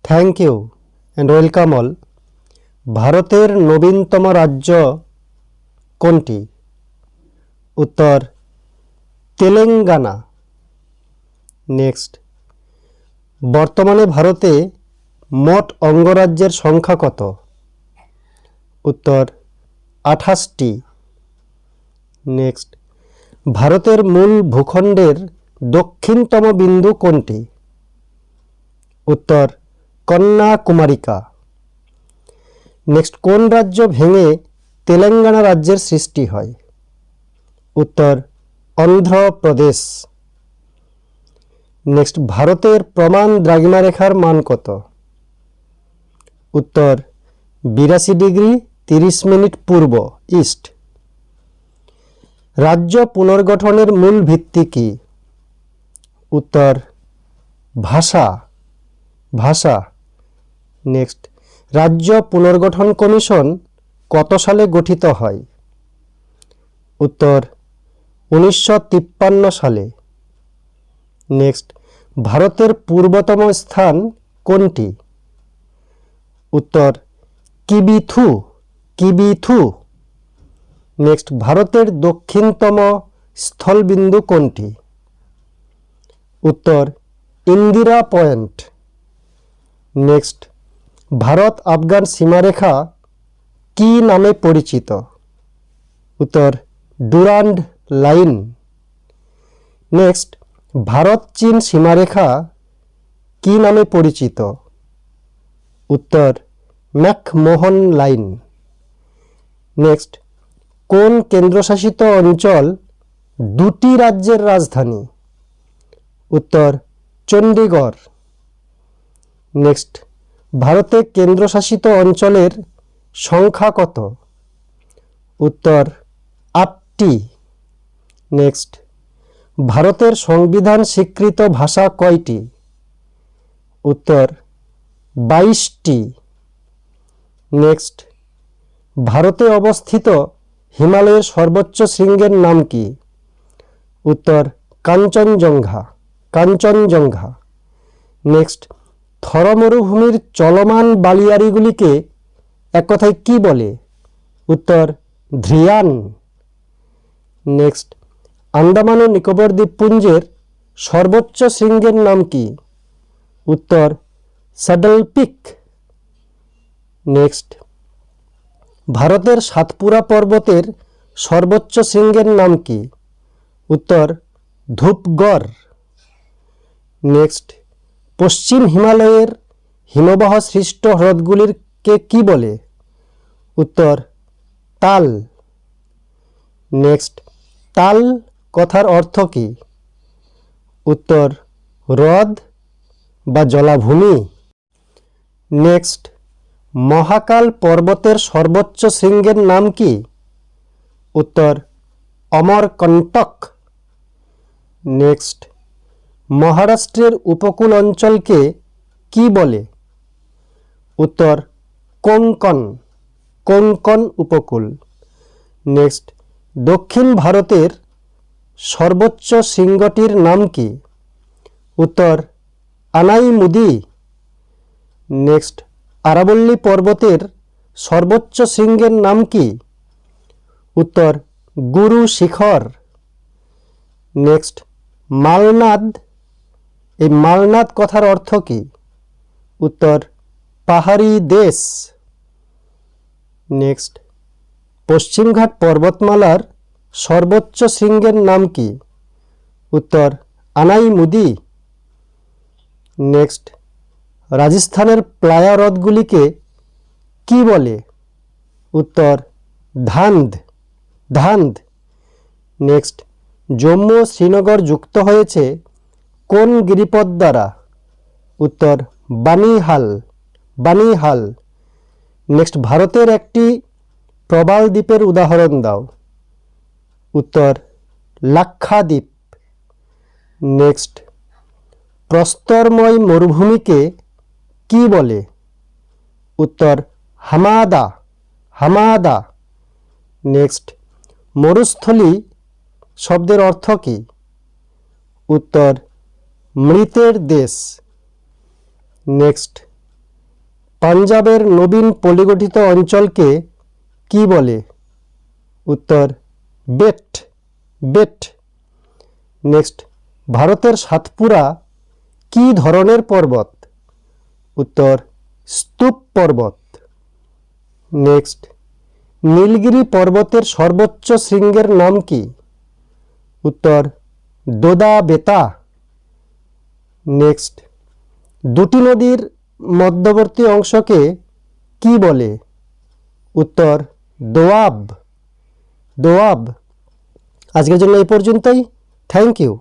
Thank you and welcome all. ভারতের নবীনতম রাজ্য কোনটি? উত্তর তেলেঙ্গানা। নেক্সট, বর্তমানে ভারতে মোট অঙ্গরাজ্যের সংখ্যা কত? উত্তর 28টি। নেক্সট, ভারতের মূল ভূখণ্ডের দক্ষিণতম বিন্দু কোনটি? উত্তর কন্যাকুমারিকা। নেক্সট, কোন রাজ্য ভেঙে তেলেঙ্গানা রাজ্যের সৃষ্টি হয়? উত্তর অন্ধ্রপ্রদেশ। নেক্সট, ভারতের প্রমাণ দ্রাঘিমারেখার মান কত? উত্তর 82 ডিগ্রি 30 মিনিট পূর্ব ইস্ট। রাজ্য পুনর্গঠনের মূল ভিত্তি কি? উত্তর ভাষা। নেক্সট, রাজ্য পুনর্গঠন কমিশন কত সালে গঠিত হয়? উত্তর 1953 সালে। নেক্সট, ভারতের পূর্বতম স্থান কোনটি? উত্তর কিবিথু। নেক্সট, ভারতের দক্ষিণতম স্থলবিন্দু কোনটি? উত্তর ইন্দিরা পয়েন্ট। নেক্সট, ভারত আফগান সীমারেখা কি নামে পরিচিত? উত্তর ডুরান্ড লাইন। নেক্সট, ভারত চীন সীমারেখা কি নামে পরিচিত? উত্তর ম্যাকমোহন লাইন। নেক্সট, কোন কেন্দ্রশাসিত অঞ্চল দুটি রাজ্যের রাজধানী? উত্তর চণ্ডীগড়। নেক্সট, ভারতে কেন্দ্রশাসিত অঞ্চলের সংখ্যা কত? উত্তর 8টি। নেক্সট, ভারতের সংবিধান স্বীকৃত ভাষা কয়টি? উত্তর 22টি। নেক্সট, ভারতে অবস্থিত হিমালয়ের সর্বোচ্চ শৃঙ্গের নাম কি? উত্তর কাঞ্চনজঙ্ঘা। নেক্সট, থর মরুভূমির চলমান বালিয়াড়িগুলিকে এক কথায় কি বলে? উত্তর ধ্রিয়ান। নেক্সট, আন্দামান ও নিকোবর দ্বীপপুঞ্জের সর্বোচ্চ শৃঙ্গের নাম কি? উত্তর স্যাডল পিক। নেক্সট, ভারতের সাতপুরা পর্বতের সর্বোচ্চ শৃঙ্গের নাম কি? উত্তর ধূপগড়। নেক্সট, পশ্চিম হিমালয়ের হিমবাহ সৃষ্ট হ্রদগুলিকে কি বলে? উত্তর তাল। নেক্সট, তাল কথার অর্থ কি? উত্তর হ্রদ বা জলাভূমি। নেক্সট, মহাকাল পর্বতের সর্বোচ্চ শৃঙ্গের নাম কি? উত্তর অমরকন্টক। নেক্সট, মহারাষ্ট্রের উপকূল অঞ্চলকে কি বলে? উত্তর কোঙ্কণ উপকূল। নেক্সট, দক্ষিণ ভারতের সর্বোচ্চ শৃঙ্গটির নাম কি? উত্তর আনাইমুদি। নেক্সট, আরাবল্লী পর্বতের সর্বোচ্চ শৃঙ্গের নাম কি? উত্তর গুরু শিখর। নেক্সট, মালনাদ, এই মালনাদ কথার অর্থ কি? উত্তর পাহাড়ি দেশ। নেক্সট, পশ্চিমঘাট পর্বতমালার সর্বোচ্চ শৃঙ্গের নাম কি? উত্তর আনাইমুদি। নেক্সট, রাজস্থানের প্লায়া হ্রদগুলিকে কি বলে? উত্তর ধান্ধ। নেক্সট, জম্মু ও শ্রীনগর যুক্ত হয়েছে কোন গিরিপথ দ্বারা? উত্তর বানিহাল। নেক্সট, ভারতের একটি প্রবাল দ্বীপের উদাহরণ দাও। উত্তর লাক্ষাদ্বীপ। নেক্সট, প্রস্তরময় মরুভূমিকে কি বলে? উত্তর হামাদা। নেক্সট, মরুস্থলী শব্দের অর্থ কি? উত্তর মৃতের দেশ। নেক্সট, পাঞ্জাবের নবীন পলিগঠিত অঞ্চলকে কি বলে? উত্তর বেট। বেট। নেক্সট, ভারতের সাতপুরা কি ধরনের পর্বত? উত্তর স্তূপ পর্বত। নেক্সট, নীলগিরি পর্বতের সর্বোচ্চ শৃঙ্গের নাম কি? উত্তর দোদা বেতা। নেক্সট, দুটি নদীর মধ্যবর্তী অংশকে কি বলে? উত্তর দোয়াব। দোয়াব। আজকের জন্য এই পর্যন্তই। Thank you.